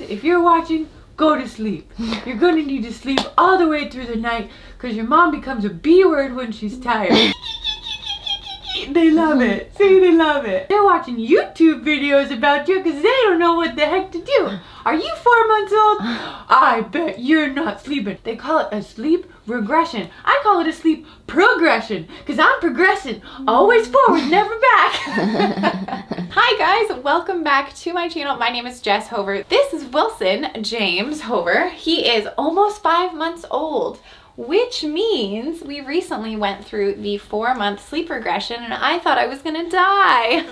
if you're watching, go to sleep. You're gonna need to sleep all the way through the night because your mom becomes a B word when she's tired. They love it. See, they love it. They're watching YouTube videos about you because they don't know what the heck to do. Are you 4 months old? I bet you're not sleeping. They call it a sleep regression. I call it a sleep progression because I'm progressing. Always forward, never back. Hi guys, welcome back to my channel. My name is Jess Hover. This is Wilson James Hover. He is almost 5 months old, which means we recently went through the 4-month sleep regression and I thought I was gonna die.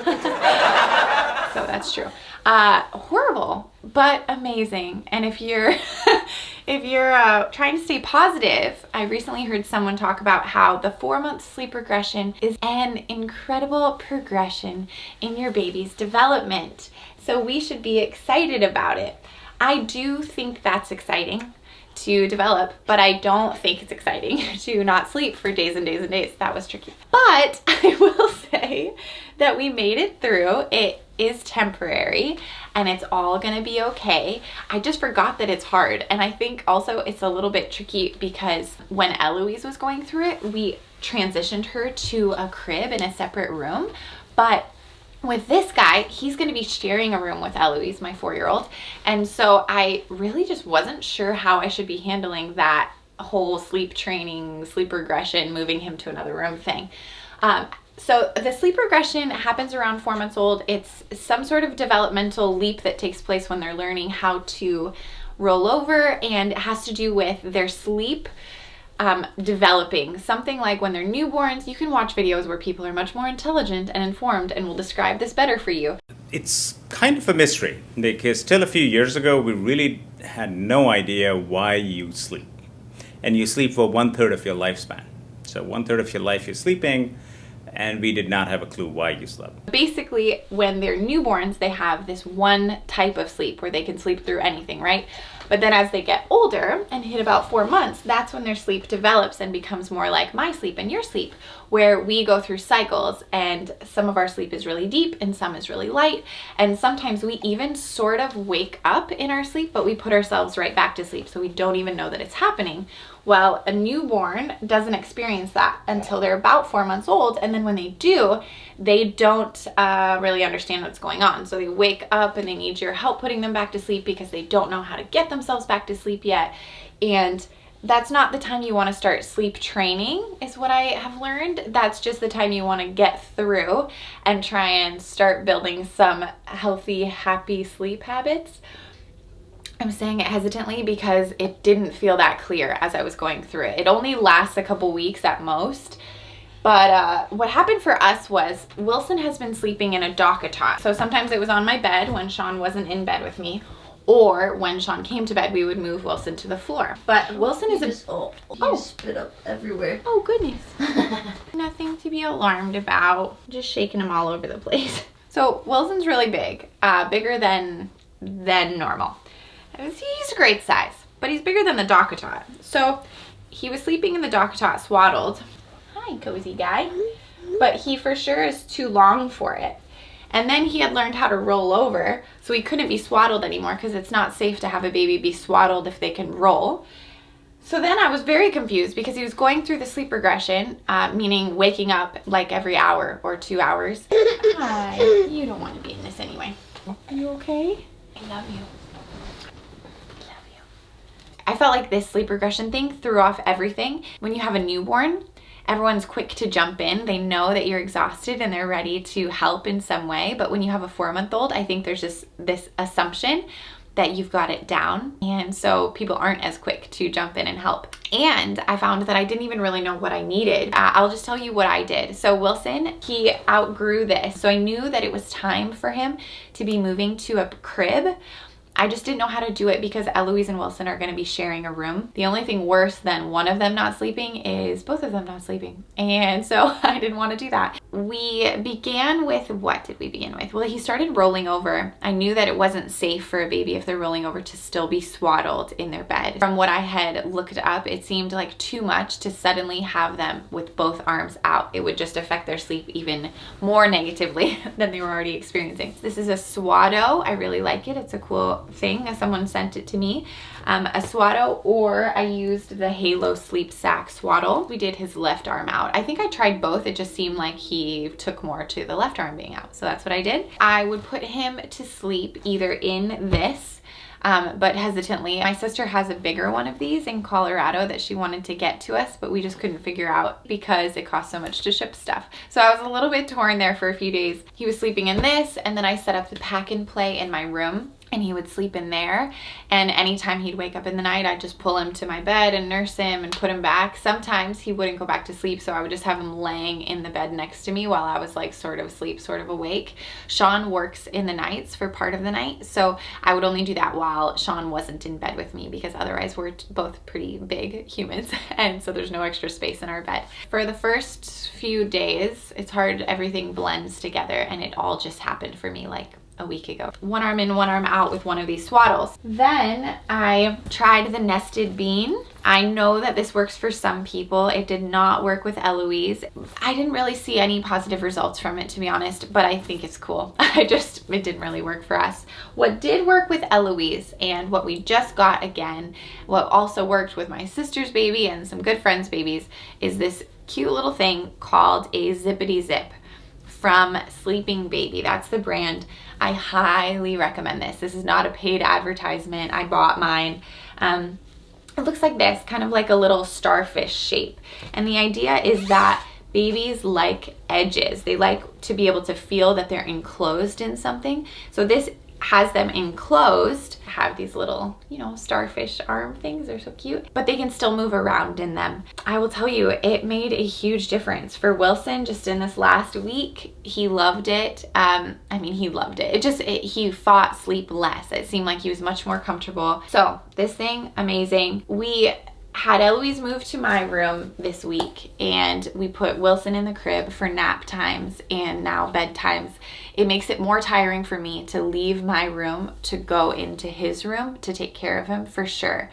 So that's true. Horrible, but amazing. And if you're trying to stay positive, I recently heard someone talk about how the 4-month sleep regression is an incredible progression in your baby's development. So we should be excited about it. I do think that's exciting to develop, but I don't think it's exciting to not sleep for days and days and days. That was tricky. But I will say that we made it through. It is temporary and it's all gonna be okay. I just forgot that it's hard. And I think also it's a little bit tricky because when Eloise was going through it, we transitioned her to a crib in a separate room. But with this guy, he's gonna be sharing a room with Eloise, my 4-year-old. And so I really just wasn't sure how I should be handling that whole sleep training, sleep regression, moving him to another room thing. So the sleep regression happens around 4 months old. It's some sort of developmental leap that takes place when they're learning how to roll over, and it has to do with their sleep developing. Something like when they're newborns. You can watch videos where people are much more intelligent and informed and will describe this better for you. It's kind of a mystery because till a few years ago we really had no idea why you sleep. And you sleep for 1/3 of your lifespan. So 1/3 of your life you're sleeping, and we did not have a clue why you slept. Basically, when they're newborns, they have this one type of sleep where they can sleep through anything, right? But then as they get older and hit about 4 months, that's when their sleep develops and becomes more like my sleep and your sleep, where we go through cycles and some of our sleep is really deep and some is really light. And sometimes we even sort of wake up in our sleep, but we put ourselves right back to sleep. So we don't even know that it's happening. Well, a newborn doesn't experience that until they're about 4 months old. And then when they do, they don't really understand what's going on. So they wake up and they need your help putting them back to sleep because they don't know how to get themselves back to sleep yet. And that's not the time you want to start sleep training, is what I have learned. That's just the time you want to get through and try and start building some healthy, happy sleep habits. I'm saying it hesitantly because it didn't feel that clear as I was going through it. It only lasts a couple weeks at most. But what happened for us was Wilson has been sleeping in a dock-a-tot. So sometimes it was on my bed when Sean wasn't in bed with me, or when Sean came to bed, we would move Wilson to the floor. But Wilson is You spit up everywhere. Oh, goodness. Nothing to be alarmed about. Just shaking him all over the place. So Wilson's really big, bigger than normal. He's a great size, but he's bigger than the dock-a-tot. So he was sleeping in the dock-a-tot swaddled. Hi, cozy guy. But he for sure is too long for it. And then he had learned how to roll over, so he couldn't be swaddled anymore because it's not safe to have a baby be swaddled if they can roll. So then I was very confused because he was going through the sleep regression, meaning waking up like every hour or 2 hours. Hi, you don't want to be in this anyway. Are you okay? I love you. I felt like this sleep regression thing threw off everything. When you have a newborn, everyone's quick to jump in. They know that you're exhausted and they're ready to help in some way. But when you have a 4-month-old, I think there's just this assumption that you've got it down. And so people aren't as quick to jump in and help. And I found that I didn't even really know what I needed. I'll just tell you what I did. So Wilson, he outgrew this. So I knew that it was time for him to be moving to a crib. I just didn't know how to do it because Eloise and Wilson are going to be sharing a room. The only thing worse than one of them not sleeping is both of them not sleeping. And so I didn't want to do that. We began with, what did we begin with? Well, he started rolling over. I knew that it wasn't safe for a baby if they're rolling over to still be swaddled in their bed. From what I had looked up, it seemed like too much to suddenly have them with both arms out. It would just affect their sleep even more negatively than they were already experiencing. This is a Swaddle. I really like it. It's a cool Swaddle thing, as someone sent it to me. A Swaddle, or I used the Halo Sleep Sack Swaddle. We did his left arm out. I think I tried both. It just seemed like he took more to the left arm being out. So that's what I did. I would put him to sleep either in this, but hesitantly. My sister has a bigger one of these in Colorado that she wanted to get to us, but we just couldn't figure out because it costs so much to ship stuff. So I was a little bit torn there for a few days. He was sleeping in this, and then I set up the pack and play in my room, and he would sleep in there. And anytime he'd wake up in the night, I'd just pull him to my bed and nurse him and put him back. Sometimes he wouldn't go back to sleep, so I would just have him laying in the bed next to me while I was like sort of asleep, sort of awake. Sean works in the nights for part of the night, so I would only do that while Sean wasn't in bed with me, because otherwise we're both pretty big humans, and so there's no extra space in our bed. For the first few days, it's hard, everything blends together, and it all just happened for me like a week ago. One arm in, one arm out with one of these Swaddles. Then I tried the nested bean. I know that this works for some people. It did not work with Eloise. I didn't really see any positive results from it, to be honest, but I think it's cool. It didn't really work for us. What did work with Eloise, and what we just got again, what also worked with my sister's baby and some good friends' babies, is this cute little thing called a Zippity Zip from Sleeping Baby. That's the brand. I highly recommend this. This is not a paid advertisement. I bought mine. It looks like this, kind of like a little starfish shape. And the idea is that babies like edges. They like to be able to feel that they're enclosed in something. So this has them enclosed, have these little, you know, starfish arm things. They're so cute, but they can still move around in them. I will tell you, it made a huge difference for Wilson. Just in this last week, he loved it. I mean, he loved it. He fought sleep less. It seemed like he was much more comfortable. So this thing, amazing. We had Eloise move to my room this week, and we put Wilson in the crib for nap times and now bedtimes. It makes it more tiring for me to leave my room to go into his room to take care of him, for sure.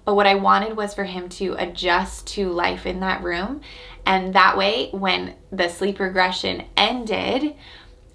But what I wanted was for him to adjust to life in that room, and that way when the sleep regression ended,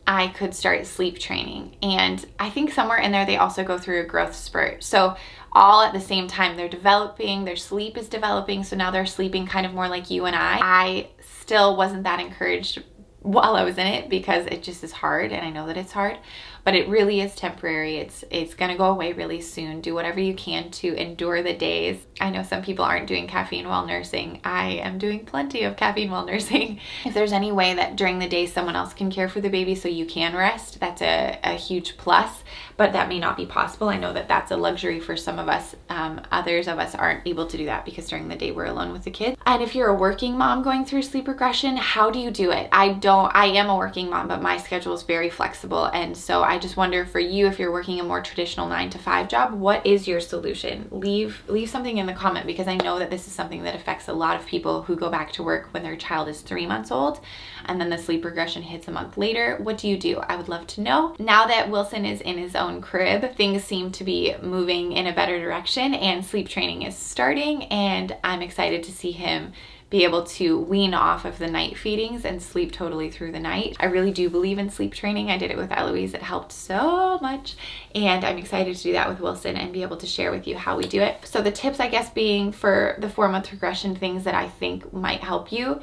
I could start sleep training. And I think somewhere in there they also go through a growth spurt. So all at the same time, they're developing, their sleep is developing, so now they're sleeping kind of more like you and I. I still wasn't that encouraged while I was in it, because it just is hard, and I know that it's hard, but it really is temporary. It's gonna go away really soon. Do whatever you can to endure the days. I know some people aren't doing caffeine while nursing. I am doing plenty of caffeine while nursing. If there's any way that during the day someone else can care for the baby so you can rest, that's a huge plus, but that may not be possible. I know that that's a luxury for some of us. Others of us aren't able to do that because during the day we're alone with the kids. And if you're a working mom going through sleep regression, how do you do it? I am a working mom, but my schedule is very flexible, and so I just wonder for you, if you're working a more traditional 9-to-5 job, what is your solution? Leave something in the comment, because I know that this is something that affects a lot of people who go back to work when their child is 3 months old, and then the sleep regression hits a month later. What do you do? I would love to know. Now that Wilson is in his own crib, things seem to be moving in a better direction, and sleep training is starting, and I'm excited to see him be able to wean off of the night feedings and sleep totally through the night. I really do believe in sleep training. I did it with Eloise. It helped so much, and I'm excited to do that with Wilson and be able to share with you how we do it. So the tips, I guess, being for the 4-month regression, things that I think might help you: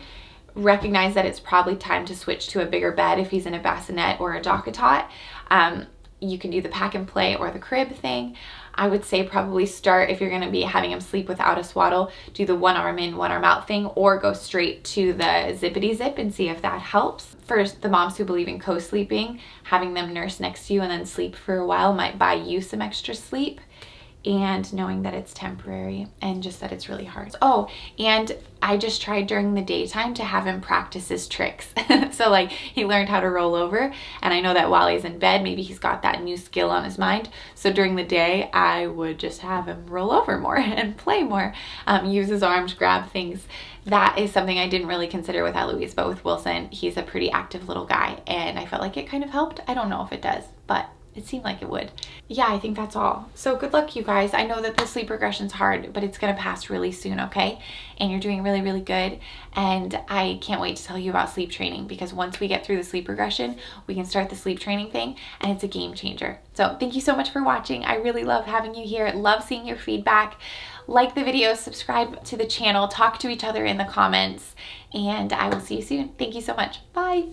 recognize that it's probably time to switch to a bigger bed if he's in a bassinet or a DockATot. You can do the pack and play or the crib thing. I would say probably start, if you're going to be having him sleep without a swaddle, do the one arm in, one arm out thing, or go straight to the zippity zip and see if that helps. For the moms who believe in co-sleeping, having them nurse next to you and then sleep for a while might buy you some extra sleep. And knowing that it's temporary and just that it's really hard. Oh, and I just tried during the daytime to have him practice his tricks. So like, he learned how to roll over, and I know that while he's in bed, maybe he's got that new skill on his mind. So during the day, I would just have him roll over more and play more, use his arms, grab things. That is something I didn't really consider with Eloise, but with Wilson, he's a pretty active little guy, and I felt like it kind of helped. I don't know if it does, but It seemed like it would. Yeah, I think that's all. So good luck, you guys. I know that the sleep regression's hard, but it's gonna pass really soon, okay? And you're doing really, really good. And I can't wait to tell you about sleep training, because once we get through the sleep regression, we can start the sleep training thing, and it's a game changer. So thank you so much for watching. I really love having you here. Love seeing your feedback. Like the video, subscribe to the channel, talk to each other in the comments, and I will see you soon. Thank you so much. Bye.